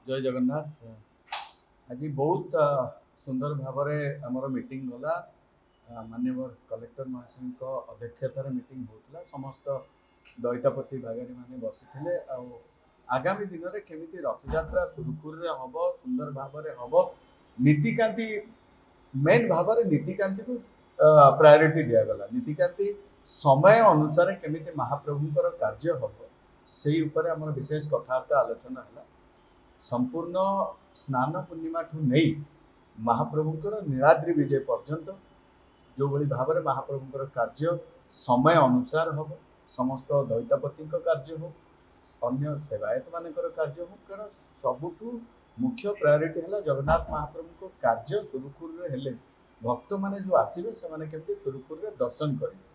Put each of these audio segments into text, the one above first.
जय जगन्नाथ। आज बहुत सुंदर भाव आमर मीटिंग गला। माननीय कलेक्टर महाशय अध्यक्षतार मीटिंग होता समस्त दैतापति भागारी मैंने बसी आगामी दिन में केमी रथ यात्रा सुरुखुर हम सुंदर भाव हम नीतिकांति मेन भाव नीतिकांति को प्रायोरिटी दिगला। नीतिकांति समय अनुसार केमी महाप्रभुंर कार्य हम से आम विशेष कथबार्ता आलोचना है। संपूर्ण स्नान पूर्णिमा ठू नहीं महाप्रभुंर नीलाद्री विजय पर्यंत जो भली भाव में महाप्रभुंर कार्य समय अनुसार हम समस्त दैतापति कार्य हो अन्य सेवायत मानकर कार्य हो कारण सबुठू मुख्य प्रायोरिटी है जगन्नाथ महाप्रभु कार्य सुरुखुर हेले भक्त माने जो आसवे से केमती सुरुखुर दर्शन करेंगे।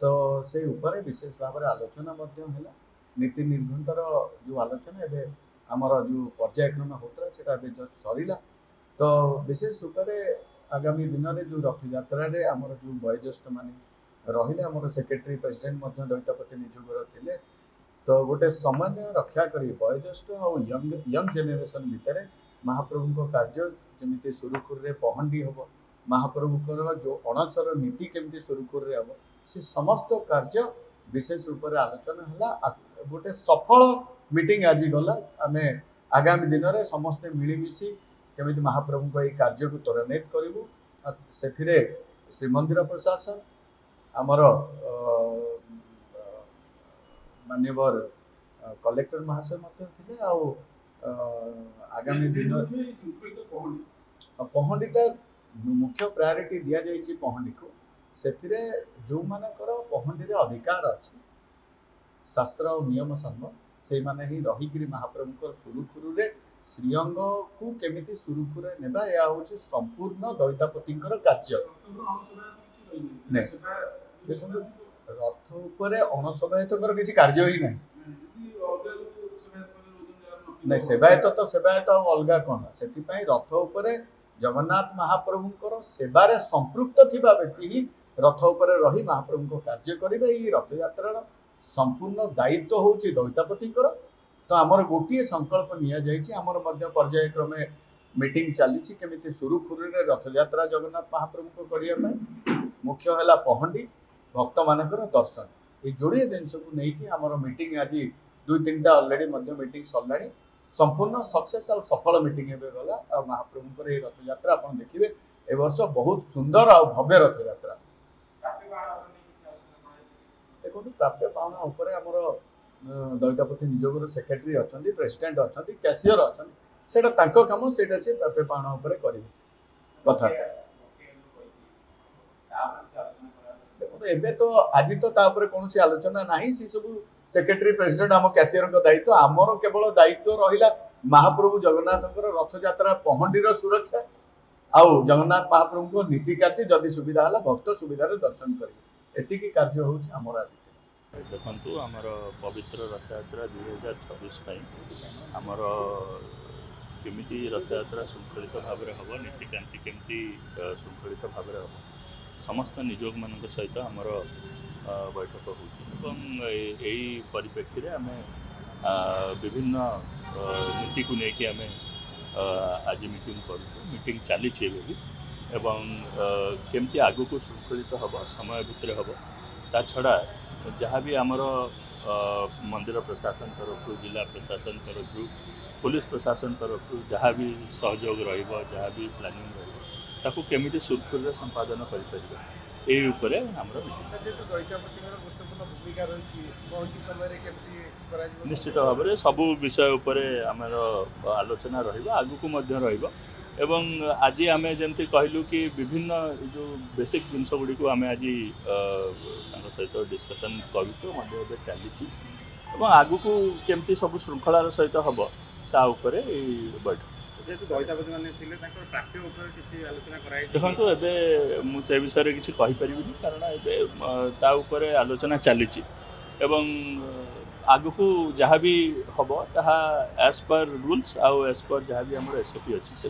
तो से उपर विशेष भाव में आलोचना है। नीति निर्घंटर जो आलोचना एवं आमर जो पर्यायक्रम होता है जस्ट सरला। तो विशेष रूप से आगामी दिन में जो रथ यात्रा आमर जो वयोज्येष्ठ मान रही आमर सेक्रेटरी प्रेसिडेंट दैतापति निजोगर थे। तो गोटे समन्वय रक्षा कर वयोज्येष्ठ और यंग जेनेरेशन भितर महाप्रभु कार्य जमी सुरुखुर पहंडी हम महाप्रभुकर जो अणसर नीति केमती सुरुखुर हम से समस्त कार्य विशेष रूप से आलोचना है। गोटे सफल मीटिंग आज गला। आम आगामी दिन में समस्ते मिलमिशि केमी महाप्रभु को कार्य को त्वरान्वित करूँ से श्रीमंदिर प्रशासन आमर माननीय कलेक्टर महाशय थे आगामी दिन पहंडीटा मुख्य प्रायोरिटी दि जाइए पहंडी को से जो मानकर पहंडी अधिकार अच्छी शास्त्र और नियम सम्म से माने ही रहीकि महाप्रभु सुरुखुर श्रीअंग को केमिति सुरुखुर नेबा या होची संपूर्ण दैतापति कार्य। देखो रथ उपरे अणसभायतर किसी कार्य ही नहीं नहीं सेवायत तो सेवायत अलग कौन से रथ उपरे जगन्नाथ महाप्रभुंर सेवारे संपृक्त थिबा व्यक्ति ही रथ उपरे रही महाप्रभु को कार्य करेंगे। ये रथ यात्रा संपूर्ण दायित्व होची दैतापतिंकर। तो आमर गोटे संकल्प निमर पर्यायक्रमे मीटिंग चली केमी सुरुखुर रथ यात्रा जगन्नाथ महाप्रभु को करने मुख्य है पहंडी भक्त मानकर दर्शन ये जोड़े जिनस को लेकिन आमर मीटिंग आज 2-3टा अलरेडी मीटिंग सरला संपूर्ण सक्सेस और सफल मीटिंग गला। और महाप्रभुंर ये रथ यात्रा आप देखिए ए वर्ष बहुत सुंदर और भव्य रथ यात्रा। देखो प्राप्य पावना उपर आमर दैतापति निजोगर सेक्रेटरी अच्छा प्रेसिडेंट अच्छा कैशियर अच्छा से कम से प्राप्य पावना उपर करेंगे कथा। देखो एबे तो आज तो कौन सी आलोचना नहीं सी सब सेक्रेटरी प्रेसिडेंट आम कैशियर दायित्व आमर केवल दायित्व रहा महाप्रभु जगन्नाथ रथ यात्रा पहंडीर सुरक्षा आउ जगन्नाथ महाप्रभु को नीतिकांति जदि सुविधा है भक्त सुविधार दर्शन करेंगे एतिकी कार्य होची आमर आज। देखु आमर पवित्र रथ यात्रा 2026 आमर केमिति रथ यात्रा शृंखलित भाव में हम नीतिकांति केमती शृंखलित भाव में हम समस्त निजोग मान सहित आमर बैठक होती परिप्रेक्षी में आम विभिन्न नीति को लेकिन आम आज मीटिंग मीटिंग चली एवं केमती आगु को शृंखलित हम समय भितर हम ता छड़ा जहाँ भी आमर मंदिर प्रशासन तरफ जिला प्रशासन तरफ पुलिस प्रशासन तरफ जहाँ भी सहयोग रहा भी प्लानिंग ताकू केमिति सुरखुर संपादन निश्चित भाव में सबू विषय उपर आमर आलोचना रहा एवं आज आम जमती कहलु कि विभिन्न जो बेसिक जिनस गुड़ी को आम आज सहित डिस्कसन करूँ चली आगु को केमती सब श्रृंखलार सहित हम ताऊपर बैठक देखो एवं मुझे विषय किसी कहीपर कारण एवं आलोचना चली एवं आगु को जहाँ भी हम एज पर रूल्स आउ एज पर जहाँ भी आम एसओपी अच्छी से